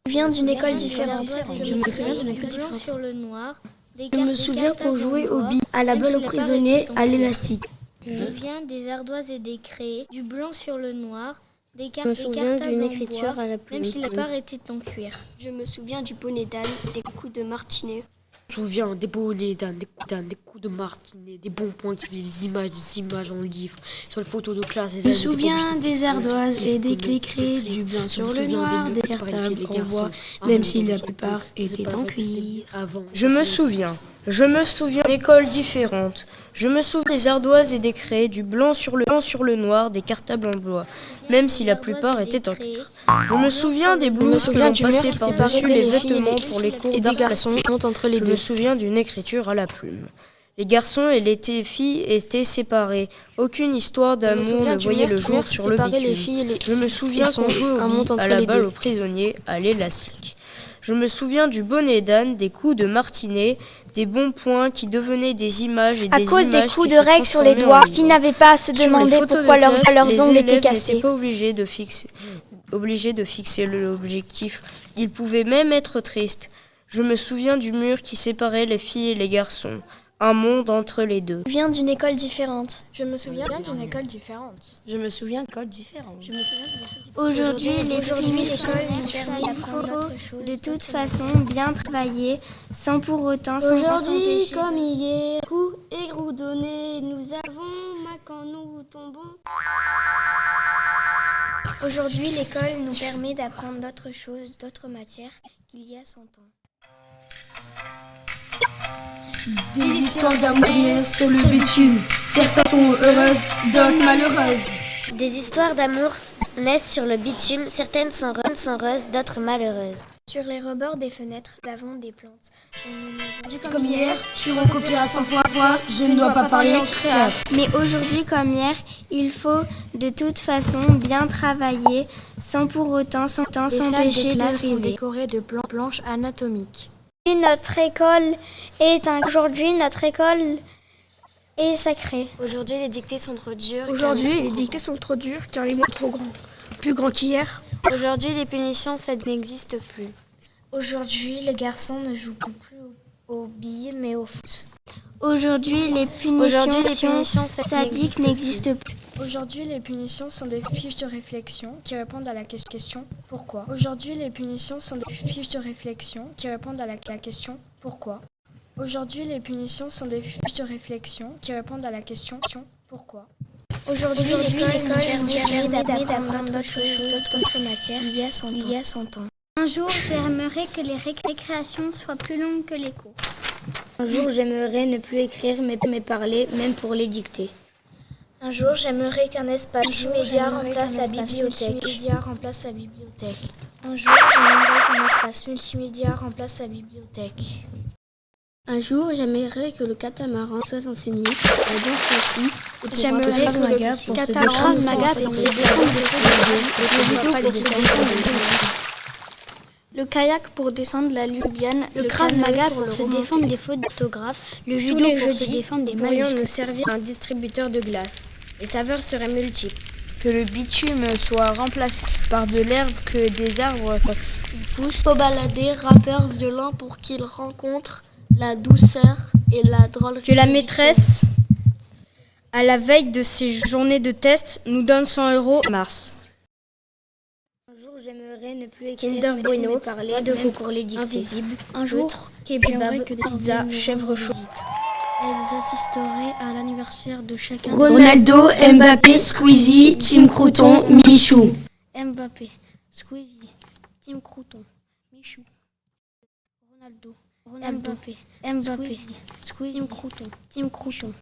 Je viens d'une école différente. Je me souviens d'une école différente. Sur le noir, Je me souviens qu'on jouait aux billes, à la balle au prisonnier, à l'élastique. Je viens des ardoises et des crayons, du blanc sur le noir, des Je me souviens cartables d'une en écriture bois, à la plume. même si la part était en cuir. Je me souviens du bonnet d'âne, des coups de martinet. Je me souviens des bonnets d'âne, des coups de martinet, des bons points qui faisaient des images en livre, sur les photos de classe. Je me souviens des ardoises et des crayons, du blanc sur le noir, des cartables en bois, même si la plupart étaient en cuir. Je me souviens d'une école différente. Je me souviens des ardoises et des craies, du blanc sur le noir, des cartables en bois, même si la plupart étaient en cuir. Je me souviens des blouses que l'on passait par-dessus les vêtements pour les cours d'art plastique. Je me souviens d'une écriture à la plume. Les garçons et les filles étaient séparés. Aucune histoire d'amour ne voyait le jour sur le bitume. Je me souviens qu'on jouait aux billes, à la balle au prisonnier, à l'élastique. Je me souviens du bonnet d'âne, des coups de martinet, des bons points qui devenaient des images et des images. À cause des coups de règle sur les doigts, les filles n'avaient pas à se demander pourquoi leurs ongles étaient cassés. Les élèves n'étaient pas obligés de fixer l'objectif. Ils pouvaient même être tristes. Je me souviens du mur qui séparait les filles et les garçons. Un monde entre les deux. Je viens d'une école différente. Je me souviens d'une école différente. Je me souviens d'école différente. Aujourd'hui, l'école nous permet d'apprendre d'autres choses. de toute façon bien travailler, sans pour autant Aujourd'hui, s'empêcher. comme hier, coup et roue donné, nous avons mal quand nous tombons. Aujourd'hui, l'école nous permet d'apprendre d'autres choses, d'autres matières qu'il y a 100 ans. Des histoires d'amour naissent sur le bitume. Certaines sont heureuses, d'autres malheureuses. Des histoires d'amour naissent sur le bitume, certaines sont heureuses, d'autres malheureuses. Sur les rebords des fenêtres, nous avons des plantes. Comme hier, tu recopieras 100 fois, je ne dois pas parler en classe. Mais aujourd'hui comme hier, il faut de toute façon bien travailler, sans pour autant s'empêcher de sont rêver. décorées de planches anatomiques. Aujourd'hui, notre école est sacrée. Aujourd'hui, les dictées sont trop dures. Aujourd'hui, les dictées sont trop dures car les mots sont trop grands. Plus grands qu'hier. Aujourd'hui, les punitions, ça n'existe plus. Aujourd'hui, les garçons ne jouent plus aux billes mais au foot. Aujourd'hui, les punitions sadiques n'existent plus. Aujourd'hui, les punitions sont des fiches de réflexion qui répondent à la question pourquoi. Aujourd'hui, les punitions sont des fiches de réflexion qui répondent à la question pourquoi. Aujourd'hui, les punitions sont des fiches de réflexion qui répondent à la question pourquoi. Aujourd'hui, l'école nous permet d'apprendre d'autres choses, d'autres matières il y a 100 ans. Un jour, j'aimerais que les récréations soient plus longues que les cours. Un jour, j'aimerais ne plus écrire mais parler, même pour les dicter. Un jour, j'aimerais qu'un espace multimédia remplace la bibliothèque. Un jour, j'aimerais qu'un espace multimédia remplace la bibliothèque. Un jour, j'aimerais que le catamaran soit enseigné, la danse aussi. J'aimerais que le catamaran pour se défendre le kayak pour descendre la Lubiane, le Krav Maga pour se défendre des fautes d'orthographe, le judo pour se défendre des pourrions majuscules. nous servir un distributeur de glace. Les saveurs seraient multiples. Que le bitume soit remplacé par de l'herbe, que des arbres poussent. Faut balader, rappeur violent pour qu'il rencontre la douceur et la drôlerie. Que la maîtresse, à la veille de ces journées de test, nous donne 100 € en mars. Un jour, j'aimerais ne plus écrire Kinder Bueno, mais parler, de même pour les dicter. invisible. Un jour, Kebab, pizza, chèvre chaud. elles assisteraient à l'anniversaire de chacun. Ronaldo, Mbappé, Squeezie, Tim Crouton, Michou. Mbappé, Squeezie, Tim Crouton, Michou, Ronaldo, Mbappé, Squeezie, Tim Crouton.